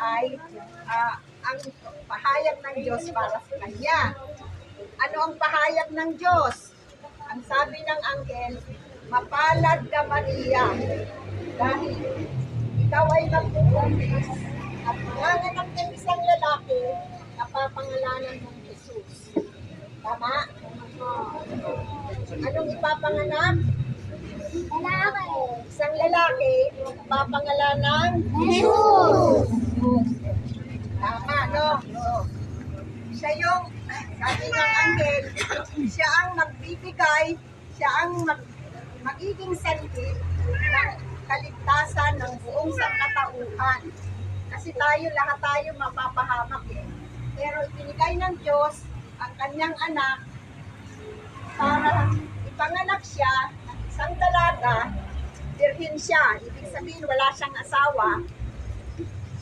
ay ang pahayag ng Diyos para sa kanya. Ano ang pahayag ng Diyos? Ang sabi ng anghel, mapalad ka Maria, dahil ikaw ay magpupuntis at manganganak ng isang lalaki na papangalanan mong Jesus. Tama? Anong ipapanganak? Lalaki. Isang lalaki, papangalanan Jesus. Tama, no? Siya yung, sabi ng anghel, siya ang magbibigay, siya ang magiging sanhi ng kaligtasan ng buong sangkatauhan. Kasi lahat tayo mapapahamak eh. Pero ibinigay ng Diyos ang kanyang anak para ipanganak siya ng isang dalaga, virgin siya. Ibig sabihin wala siyang asawa,